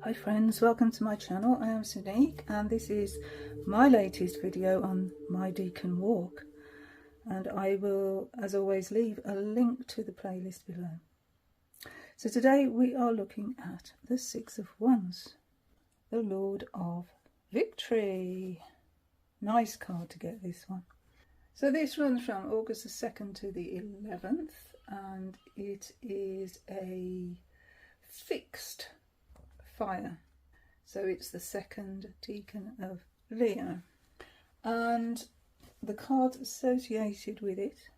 Hi friends, welcome to my channel. I am Stength and this is my latest video on my Decan walk, and I will as always leave a link to the playlist below. So today we are looking at the Six of Wands, the Lord of Victory. Nice card to get, this one. So this runs from August the 2nd to the 11th and it is a fixed fire. So it's the second Decan of Leo, and the cards associated with it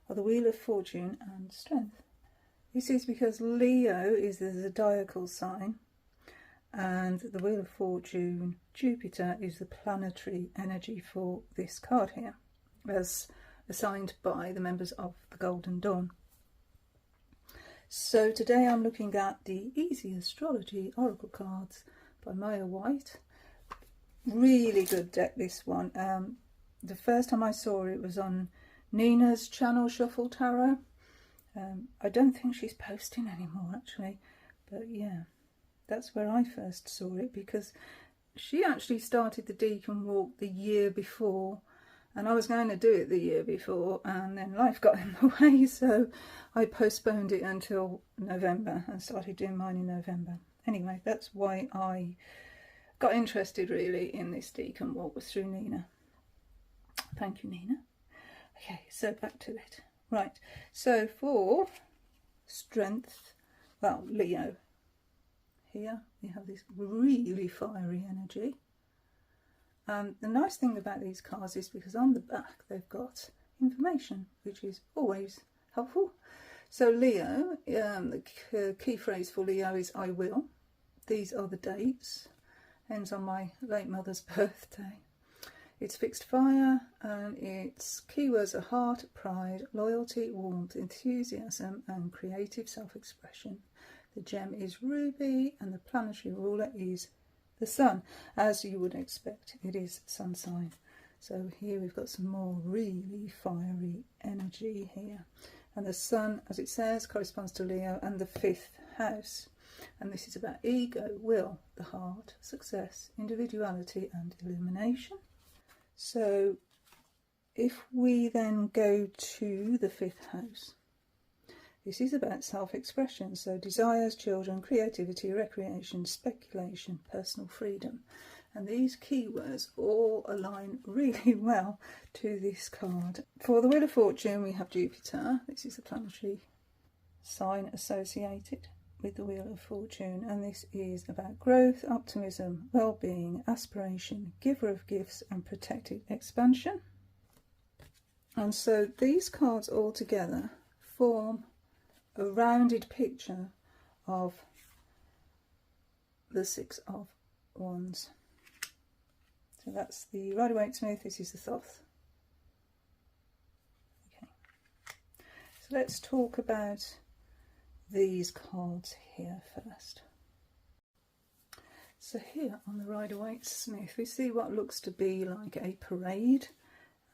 are the Wheel of Fortune and Strength. This is because Leo is the zodiacal sign and the Wheel of Fortune, Jupiter, is the planetary energy for this card here, as assigned by the members of the Golden Dawn. So today I'm looking at the Easy Astrology Oracle cards by Waite. Really good deck, this one. The first time I saw it was on Nina's channel, Shuffle Tarot. I don't think she's posting anymore actually, but yeah, that's where I first saw it, because she actually started the Decan walk the year before, and I was going to do it the year before and then life got in the way, so I postponed it until November and started doing mine in November. Anyway, that's why I got interested really in this Decan walk, was through Nina. Thank you, Nina. Okay, so back to it. Right, so for Strength, well, Leo, here we have this really fiery energy. The nice thing about these cards is because on the back they've got information, which is always helpful. So Leo, the key phrase for Leo is I will. These are the dates. Ends on my late mother's birthday. It's fixed fire and its keywords are heart, pride, loyalty, warmth, enthusiasm and creative self-expression. The gem is ruby and the planetary ruler is the sun. As you would expect, it is sun sign. So here we've got some more really fiery energy here. And the sun, as it says, corresponds to Leo and the 5th house. And this is about ego, will, the heart, success, individuality and illumination. So if we then go to the 5th house, this is about self-expression, so desires, children, creativity, recreation, speculation, personal freedom. And these keywords all align really well to this card. For the Wheel of Fortune, we have Jupiter. This is the planetary sign associated with the Wheel of Fortune. And this is about growth, optimism, well-being, aspiration, giver of gifts and protected expansion. And so these cards all together form a rounded picture of the Six of Wands. So that's the Rider-Waite-Smith, this is the Thoth. Okay, so let's talk about these cards here first. So here on the Rider-Waite-Smith we see what looks to be like a parade,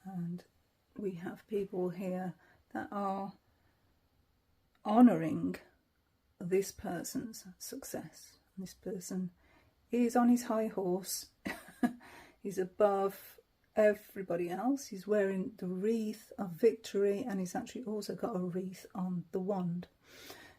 and we have people here that are honouring this person's success. This person is on his high horse. He's above everybody else. He's wearing the wreath of victory and he's actually also got a wreath on the wand.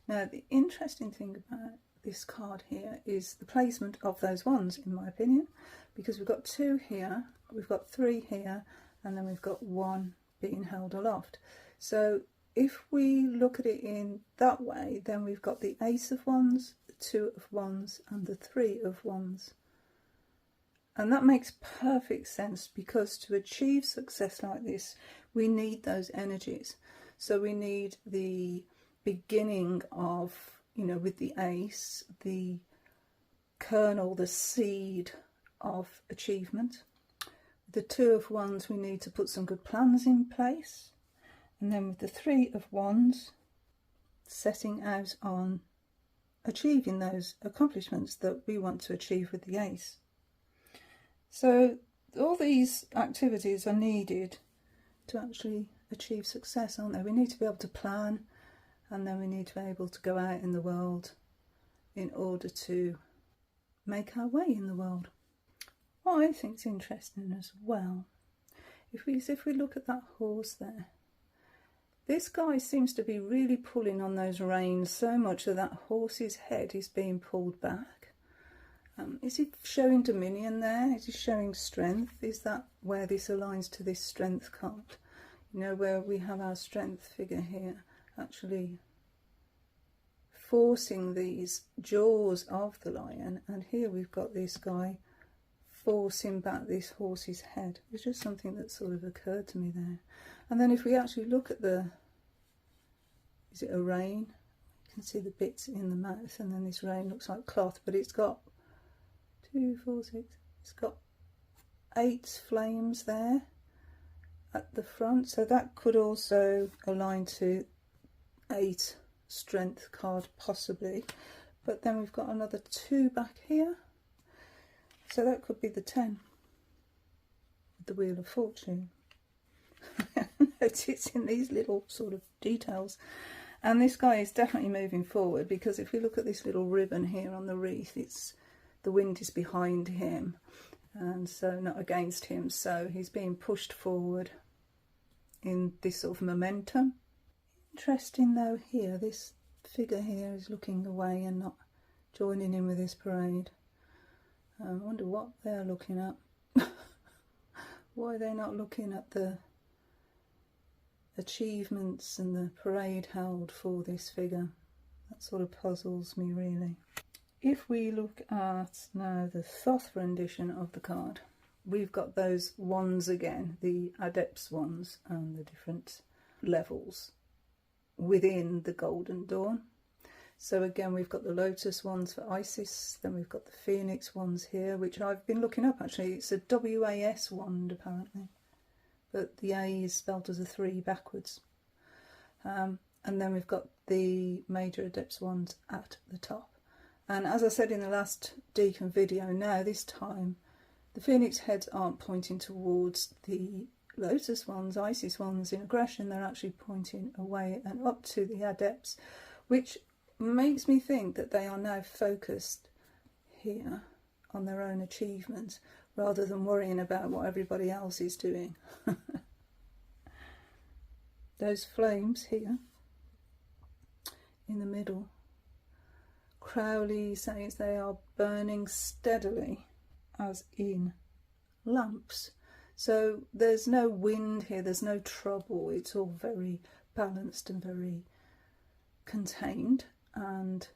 Now the interesting thing about this card here is the placement of those wands, in my opinion, because we've got 2 here, we've got 3 here, and then we've got 1 being held aloft. So if we look at it in that way, then we've got the Ace of Wands, the 2 of Wands and the 3 of Wands. And that makes perfect sense, because to achieve success like this, we need those energies. So we need the beginning of, you know, with the Ace, the kernel, the seed of achievement. With the 2 of Wands, we need to put some good plans in place. And then with the 3 of Wands, setting out on achieving those accomplishments that we want to achieve with the Ace. So all these activities are needed to actually achieve success, aren't they? We need to be able to plan, and then we need to be able to go out in the world in order to make our way in the world. What I think is interesting as well, if we look at that horse there, this guy seems to be really pulling on those reins so much that that horse's head is being pulled back. Is he showing dominion there? Is he showing strength? Is that where this aligns to this strength card? You know, where we have our strength figure here, actually forcing these jaws of the lion, and here we've got this guy forcing back this horse's head. It's just something that sort of occurred to me there. And then if we actually look at the, is it a rein? You can see the bits in the mouth, and then this rein looks like cloth, but it's got 2, 4, 6, it's got 8 flames there at the front, so that could also align to 8 strength card possibly. But then we've got another 2 back here, so that could be the 10 with the Wheel of Fortune. Noticing these little sort of details. And this guy is definitely moving forward, because if we look at this little ribbon here on the wreath, it's the wind is behind him and so not against him, so he's being pushed forward in this sort of momentum. Interesting though, here this figure here is looking away and not joining in with this parade. I wonder what they're looking at. Why they're not looking at the achievements and the parade held for this figure. That sort of puzzles me really. If we look at now the Thoth rendition of the card, we've got those wands again, the Adept's wands and the different levels within the Golden Dawn. So again, we've got the Lotus wands for Isis, then we've got the Phoenix wands here, which I've been looking up actually. It's a WAS wand apparently, but the A is spelled as a 3 backwards. And then we've got the Major Adept's wands at the top. And as I said in the last Decan video, now this time the Phoenix heads aren't pointing towards the Lotus ones, Isis ones in aggression, they're actually pointing away and up to the Adepts, which makes me think that they are now focused here on their own achievements rather than worrying about what everybody else is doing. Those flames here in the middle, Crowley says they are burning steadily, as in lamps. So there's no wind here, there's no trouble, it's all very balanced and very contained and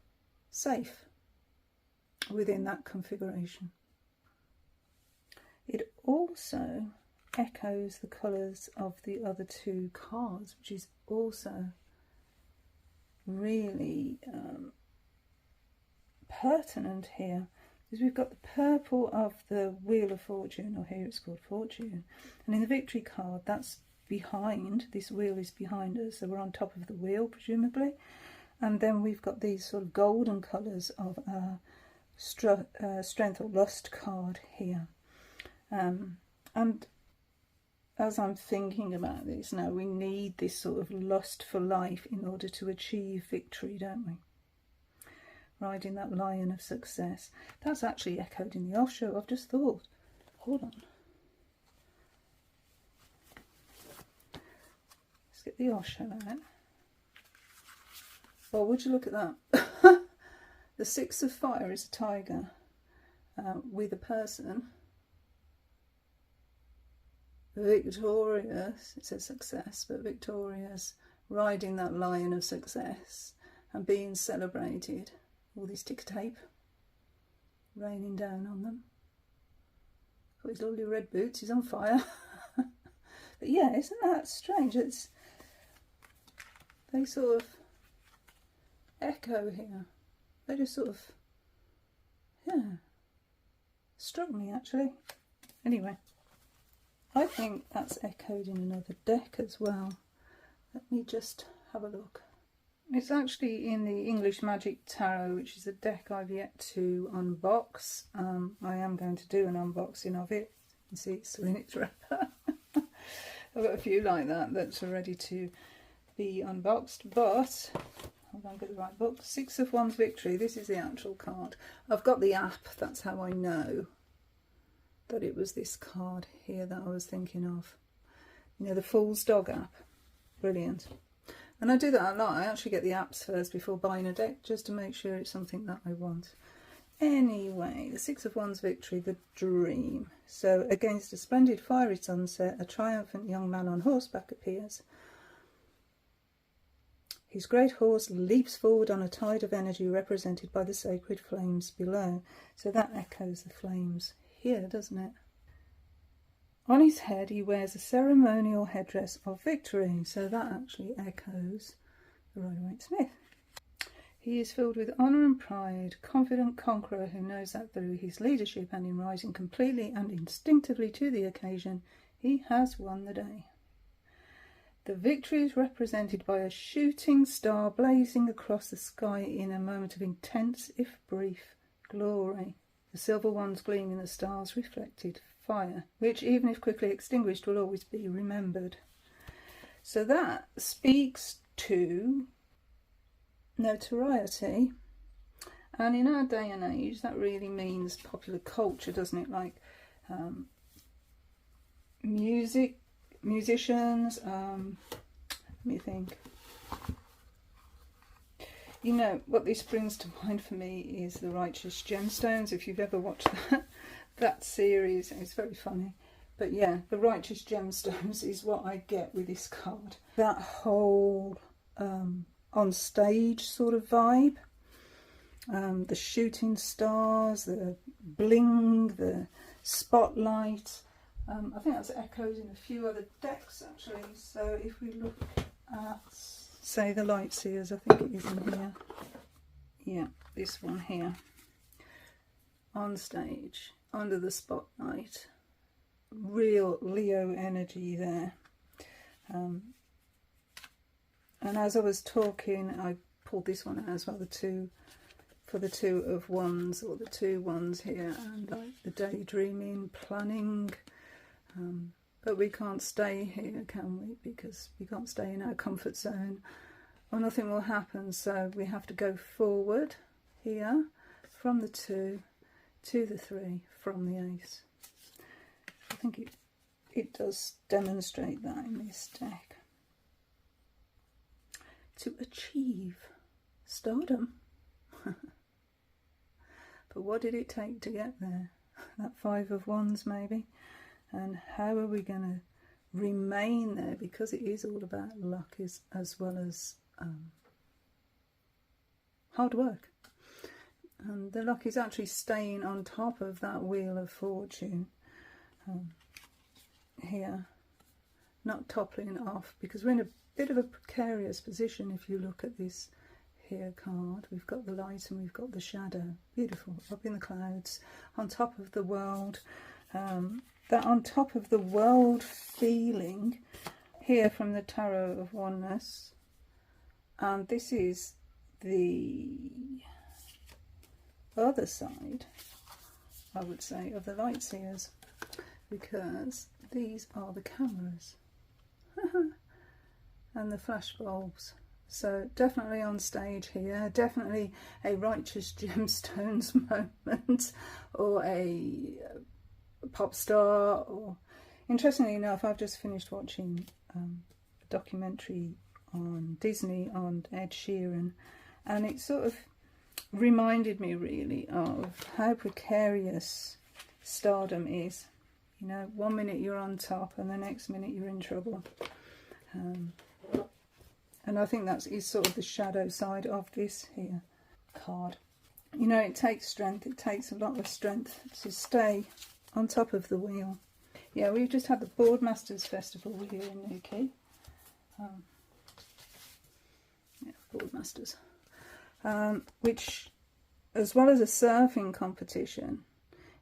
safe within that configuration. It also echoes the colours of the other 2 cards, which is also really pertinent here, because we've got the purple of the Wheel of Fortune, or here it's called Fortune, and in the Victory card that's behind, this wheel is behind us, so we're on top of the wheel presumably, and then we've got these sort of golden colours of our Strength or Lust card here. And as I'm thinking about this now, we need this sort of lust for life in order to achieve victory, don't we? Riding that lion of success. That's actually echoed in the Osho, I've just thought. Hold on. Let's get the Osho out. Well, would you look at that? The 6 of Fire is a tiger with a person victorious, it says success, but victorious, riding that lion of success and being celebrated. All this ticker tape raining down on them. Got his lovely red boots, he's on fire. But yeah, isn't that strange? They sort of echo here. They just sort of, yeah, struck me actually. Anyway, I think that's echoed in another deck as well. Let me just have a look. It's actually in the English Magic Tarot, which is a deck I've yet to unbox. I am going to do an unboxing of it. You can see it's still in its wrapper. I've got a few like that that's ready to be unboxed, but hold on, get the right book. Six of Wands Victory. This is the actual card. I've got the app. That's how I know that it was this card here that I was thinking of. You know, the Fool's Dog app. Brilliant. And I do that a lot. I actually get the apps first before buying a deck, just to make sure it's something that I want. Anyway, the Six of Wands Victory, the dream. So, against a splendid fiery sunset, a triumphant young man on horseback appears. His great horse leaps forward on a tide of energy represented by the sacred flames below. So that echoes the flames here, doesn't it? On his head he wears a ceremonial headdress of victory. So that actually echoes the Rider-Waite-Smith. He is filled with honour and pride, confident conqueror who knows that through his leadership and in rising completely and instinctively to the occasion, he has won the day. The victory is represented by a shooting star blazing across the sky in a moment of intense, if brief, glory. The silver wands gleam in the stars reflected fire, which, even if quickly extinguished, will always be remembered. So that speaks to notoriety, and in our day and age that really means popular culture, doesn't it? Like musicians, let me think. You know, what this brings to mind for me is the Righteous Gemstones. If you've ever watched that series, it's very funny. But yeah, the Righteous Gemstones is what I get with this card. That whole on stage sort of vibe. The shooting stars, the bling, the spotlight. I think that's echoed in a few other decks actually. So if we look at, say, the Light Seers, I think it is in here. Yeah, this one here. On stage, under the spotlight. Real Leo energy there. And as I was talking, I pulled this one out as well, the Two of Wands, or the two wands here, and like the daydreaming, planning. But we can't stay here, can we? Because we can't stay in our comfort zone, or nothing will happen. So we have to go forward here, from the 2 to the 3, from the Ace. I think it does demonstrate that in this deck. To achieve stardom. But what did it take to get there? That 5 of Wands maybe. And how are we going to remain there? Because it is all about luck as well as hard work. And the luck is actually staying on top of that Wheel of Fortune here. Not toppling off, because we're in a bit of a precarious position if you look at this here card. We've got the light and we've got the shadow. Beautiful, up in the clouds, on top of the world. That on top of the world feeling here from the Tarot of Oneness. And this is the other side, I would say, of the Light Seers, because these are the cameras and the flash bulbs. So definitely on stage here, definitely a Righteous Gemstones moment, or a pop star. Or interestingly enough, I've just finished watching a documentary on Disney on Ed Sheeran, and it sort of reminded me really of how precarious stardom is. You know, one minute you're on top and the next minute you're in trouble. And I think that is sort of the shadow side of this here card. You know, it takes strength. It takes a lot of strength to stay on top of the wheel. Yeah, we've just had the Boardmasters Festival here in Newquay. Yeah, Boardmasters. Which, as well as a surfing competition,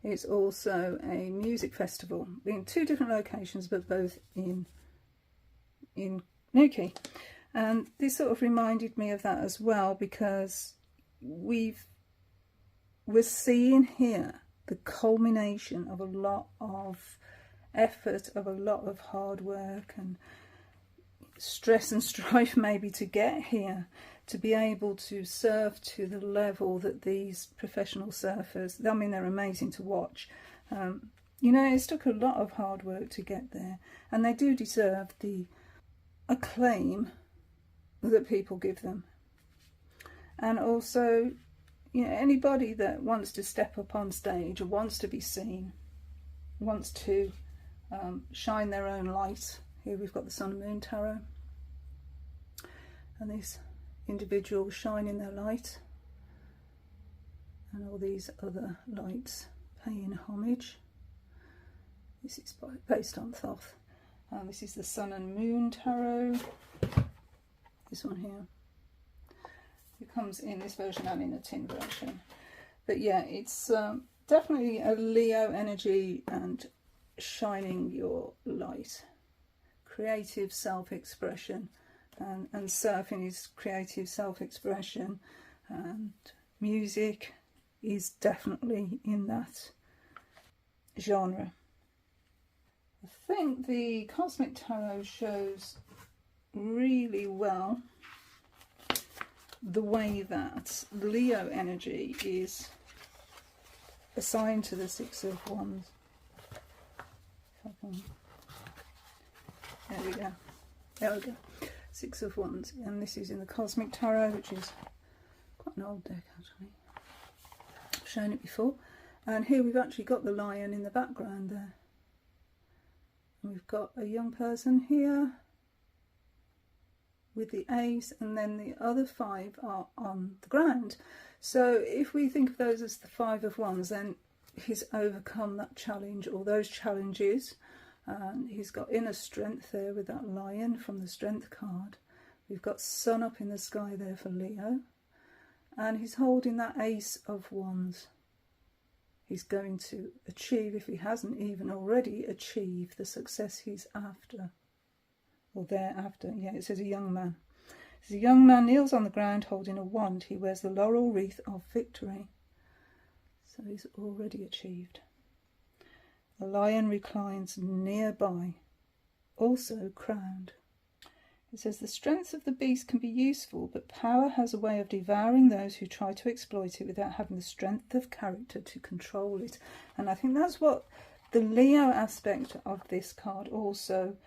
it's also a music festival in 2 different locations, but both in Newquay. And this sort of reminded me of that as well, because we're seeing here the culmination of a lot of effort, of a lot of hard work and stress and strife maybe to get here. to be able to surf to the level that these professional surfers, I mean, they're amazing to watch. You know, it's took a lot of hard work to get there, and they do deserve the acclaim that people give them. And also, you know, anybody that wants to step up on stage or wants to be seen, wants to shine their own light. Here we've got the Sun and Moon Tarot, and this individual shining their light, and all these other lights paying homage. This is based on Thoth. This is the Sun and Moon Tarot. This one here. It comes in this version and in a tin version. But yeah, it's definitely a Leo energy and shining your light. Creative self-expression. And surfing is creative self-expression. And music is definitely in that genre. I think the Cosmic Tarot shows really well the way that Leo energy is assigned to the Six of Wands. There we go. There we go. Six of Wands. And this is in the Cosmic Tarot, which is quite an old deck actually. I've shown it before. And here we've actually got the lion in the background there. We've got a young person here with the ace, and then the other five are on the ground. So if we think of those as the Five of Wands, then he's overcome that challenge or those challenges. And he's got inner strength there with that lion from the Strength card. We've got sun up in the sky there for Leo. And he's holding that Ace of Wands. He's going to achieve, if he hasn't even already achieved, the success he's after. Or thereafter. Yeah, it says a young man. It says a young man kneels on the ground holding a wand. He wears the laurel wreath of victory. So he's already achieved. A lion reclines nearby, also crowned. It says the strength of the beast can be useful, but power has a way of devouring those who try to exploit it without having the strength of character to control it. And I think that's what the Leo aspect of this card also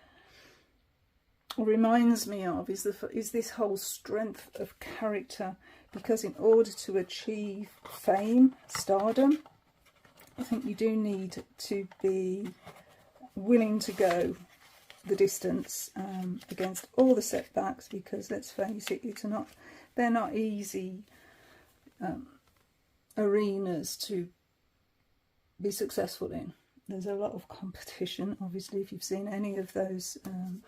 reminds me of, is this whole strength of character. Because in order to achieve fame, stardom, I think you do need to be willing to go the distance against all the setbacks, because let's face it, they're not easy arenas to be successful in. There's a lot of competition. Obviously, if you've seen any of those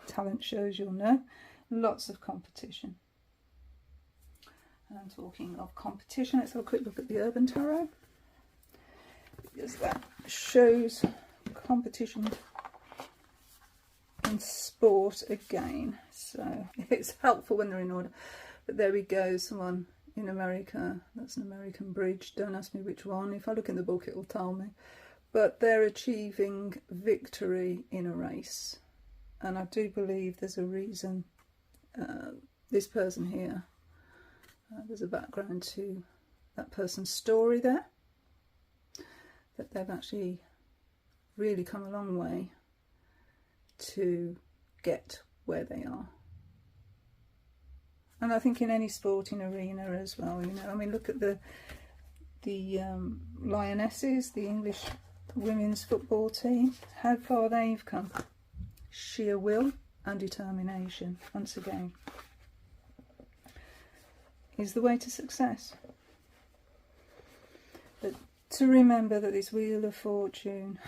talent shows, you'll know lots of competition. And talking of competition, let's have a quick look at the Urban Tarot, because that shows competition in sport again, so it's helpful when they're in order. But there we go, someone in America, that's an American bridge, don't ask me which one, if I look in the book it'll tell me, but they're achieving victory in a race. And I do believe there's a reason this person here, there's a background to that person's story there, that they've actually really come a long way to get where they are. And I think in any sporting arena as well, you know, I mean, look at the Lionesses, the English women's football team, how far they've come. Sheer will and determination, once again, is the way to success. But to remember that this wheel of fortune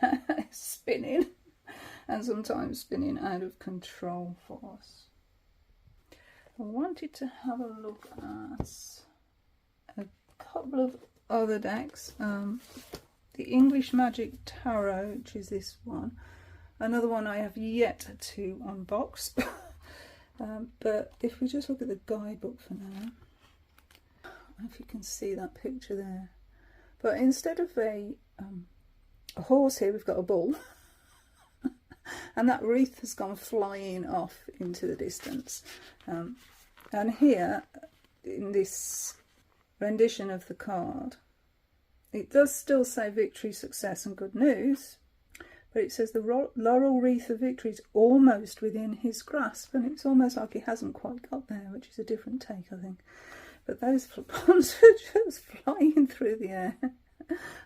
is spinning, and sometimes spinning out of control for us. I wanted to have a look at a couple of other decks. The English Magic Tarot, which is this one. Another one I have yet to unbox. But if we just look at the guidebook for now, I don't know if you can see that picture there. But instead of a horse here, we've got a bull. And that wreath has gone flying off into the distance. And here in this rendition of the card, it does still say victory, success and good news, but it says the laurel wreath of victory is almost within his grasp, and it's almost like he hasn't quite got there, which is a different take, I think. But those bombs are just flying through the air.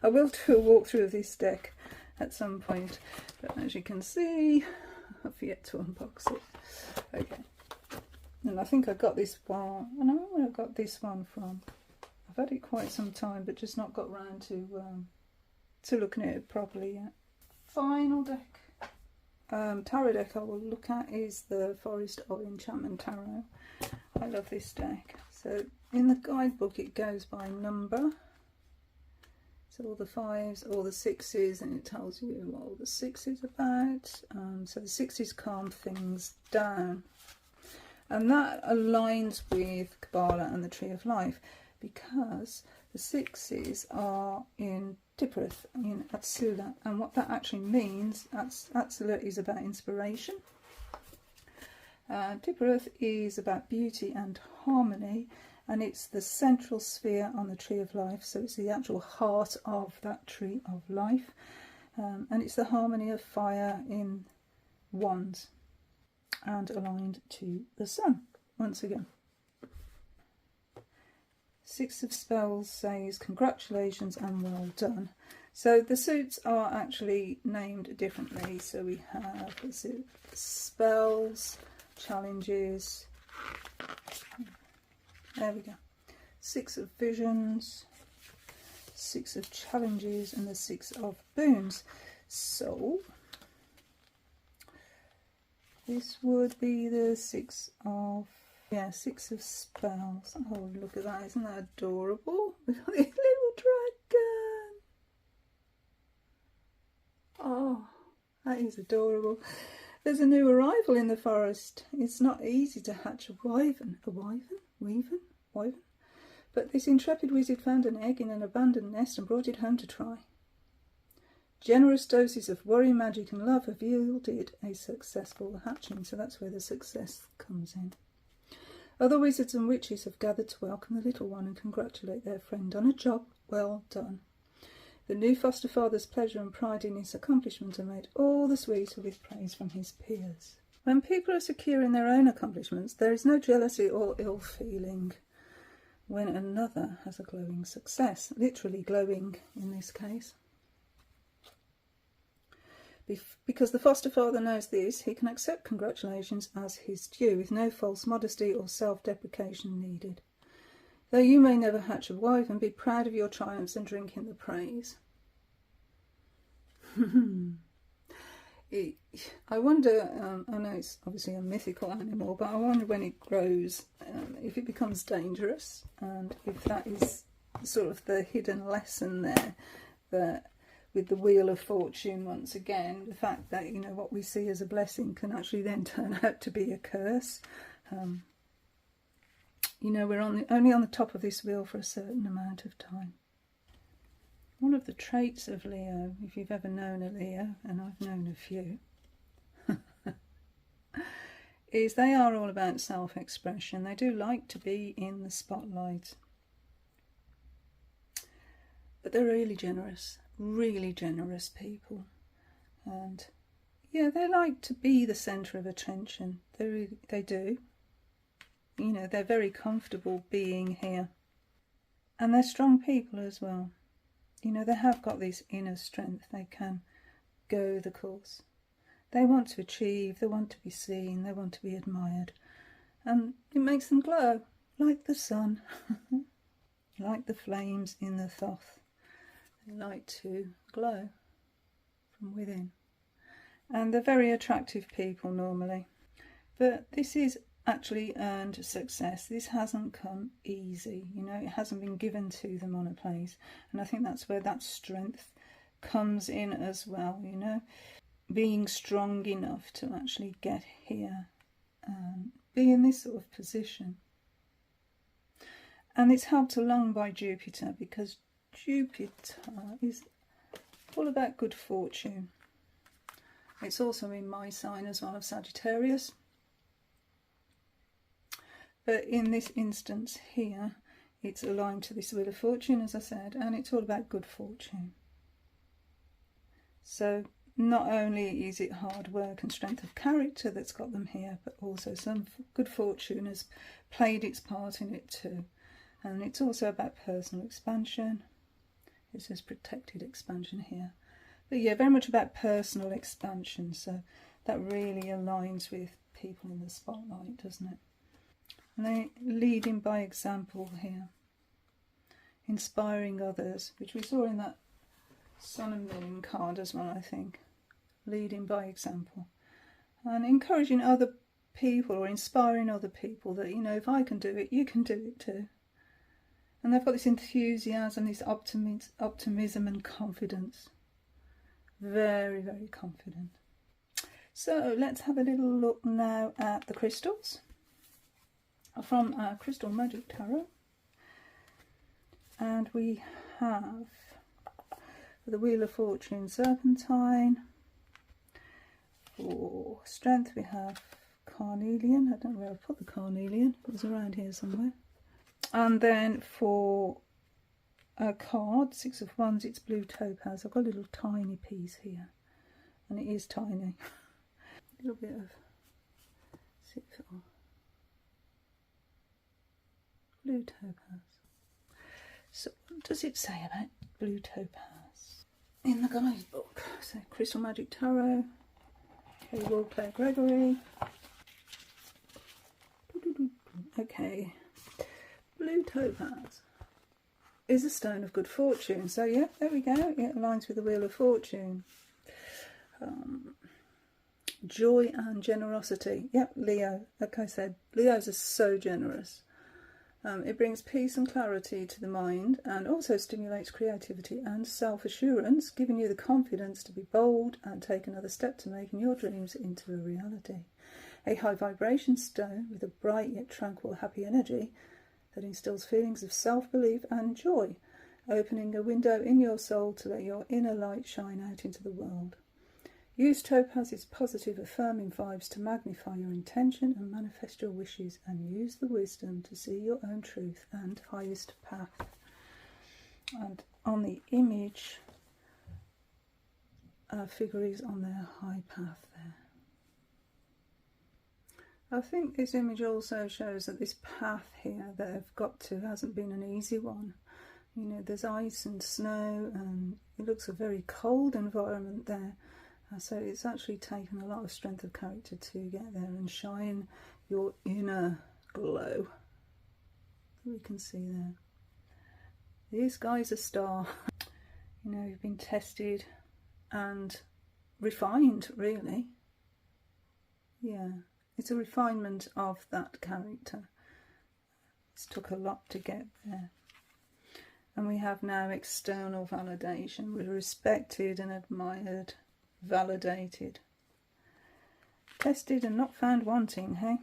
I will do a walkthrough of this deck at some point, but as you can see, I've yet to unbox it. Okay, and I think I got this one, I know where I got this one from. I've had it quite some time, but just not got round to looking at it properly yet. Final deck, tarot deck I will look at is the Forest of Enchantment Tarot. I love this deck. So in the guidebook it goes by number. So all the 5s, all the 6s, and it tells you what all the 6s about. So the 6s calm things down. And that aligns with Kabbalah and the Tree of Life, because the 6s are in Tiphereth, in Atsula. And what that actually means, Atsula is about inspiration. Tiphereth is about beauty and harmony, and it's the central sphere on the Tree of Life, so it's the actual heart of that Tree of Life, and it's the harmony of fire in wands and aligned to the sun once again. 6 of Spells says congratulations and well done. So the suits are actually named differently, so we have spells, challenges, there we go, 6 of Visions, 6 of Challenges, and the 6 of Boons. So this would be the 6 of, yeah, 6 of Spells. Oh, look at that, isn't that adorable? We've got this little dragon. Oh, that is adorable. There's a new arrival in the forest. It's not easy to hatch a wyvern. A wyvern? Wyvern? But this intrepid wizard found an egg in an abandoned nest and brought it home to try. Generous doses of worry, magic and love have yielded a successful hatching. So that's where the success comes in. Other wizards and witches have gathered to welcome the little one and congratulate their friend on a job well done. The new foster father's pleasure and pride in his accomplishment are made all the sweeter with praise from his peers. When people are secure in their own accomplishments, there is no jealousy or ill feeling when another has a glowing success, literally glowing in this case. Because the foster father knows this, he can accept congratulations as his due, with no false modesty or self-deprecation needed. Though you may never hatch a wyvern, be proud of your triumphs and drink in the praise. I wonder, I know it's obviously a mythical animal, but I wonder when it grows, if it becomes dangerous, and if that is sort of the hidden lesson there, that with the Wheel of Fortune once again, the fact that, you know, what we see as a blessing can actually then turn out to be a curse. You know, we're only on the top of this wheel for a certain amount of time. One of the traits of Leo, if you've ever known a Leo, and I've known a few, is they are all about self-expression. They do like to be in the spotlight. But they're really generous people. And yeah, they like to be the centre of attention. They do. You know, they're very comfortable being here. And they're strong people as well. You know, they have got this inner strength. They can go the course. They want to achieve, they want to be seen, they want to be admired. And it makes them glow, like the sun, like the flames in the Thoth. They like to glow from within. And they're very attractive people normally. But this is actually earned success. This hasn't come easy, you know, it hasn't been given to them on a plate. And I think that's where that strength comes in as well, you know, being strong enough to actually get here and be in this sort of position. And it's helped along by Jupiter, because Jupiter is all about good fortune. It's also in my sign as well of Sagittarius. But in this instance here, it's aligned to this Wheel of Fortune, as I said, and it's all about good fortune. So not only is it hard work and strength of character that's got them here, but also some good fortune has played its part in it too. And it's also about personal expansion. It says protected expansion here. But yeah, very much about personal expansion. So that really aligns with people in the spotlight, doesn't it? And then leading by example here. Inspiring others, which we saw in that Sun and Moon card as well, I think. Leading by example. And encouraging other people or inspiring other people that, you know, if I can do it, you can do it too. And they've got this enthusiasm, this optimism and confidence. Very, very confident. So let's have a little look now at the crystals from our Crystal Magic Tarot. And we have for the Wheel of Fortune Serpentine. For Strength we have Carnelian. I don't know where I put the Carnelian. It was around here somewhere. And then for a card, Six of Wands, it's Blue Topaz. I've got a little tiny piece here, and it is tiny. A little bit of Blue Topaz. So what does it say about Blue Topaz in the guidebook? So Crystal Magic Tarot, Cable Claire Gregory. Okay. Blue Topaz is a stone of good fortune. So yeah, there we go. It aligns with the Wheel of Fortune. Joy and generosity. Yep, Leo. Like I said, Leos are so generous. It brings peace and clarity to the mind and also stimulates creativity and self-assurance, giving you the confidence to be bold and take another step to making your dreams into a reality. A high vibration stone with a bright yet tranquil happy energy that instills feelings of self-belief and joy, opening a window in your soul to let your inner light shine out into the world. Use Topaz's positive, affirming vibes to magnify your intention and manifest your wishes, and use the wisdom to see your own truth and highest path. And on the image, our figure is on their high path there. I think this image also shows that this path here that they've got to hasn't been an easy one. You know, there's ice and snow and it looks a very cold environment there. So it's actually taken a lot of strength of character to get there and shine your inner glow. We can see there. This guy's a star. You know, you've been tested and refined, really. Yeah. It's a refinement of that character. It's took a lot to get there. And we have now external validation. We're respected and admired, validated. Tested and not found wanting, hey?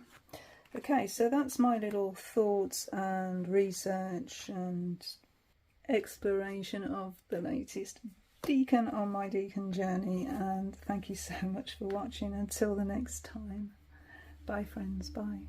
Okay, so that's my little thoughts and research and exploration of the latest Decan on my Decan journey. And thank you so much for watching. Until the next time. Bye friends, bye.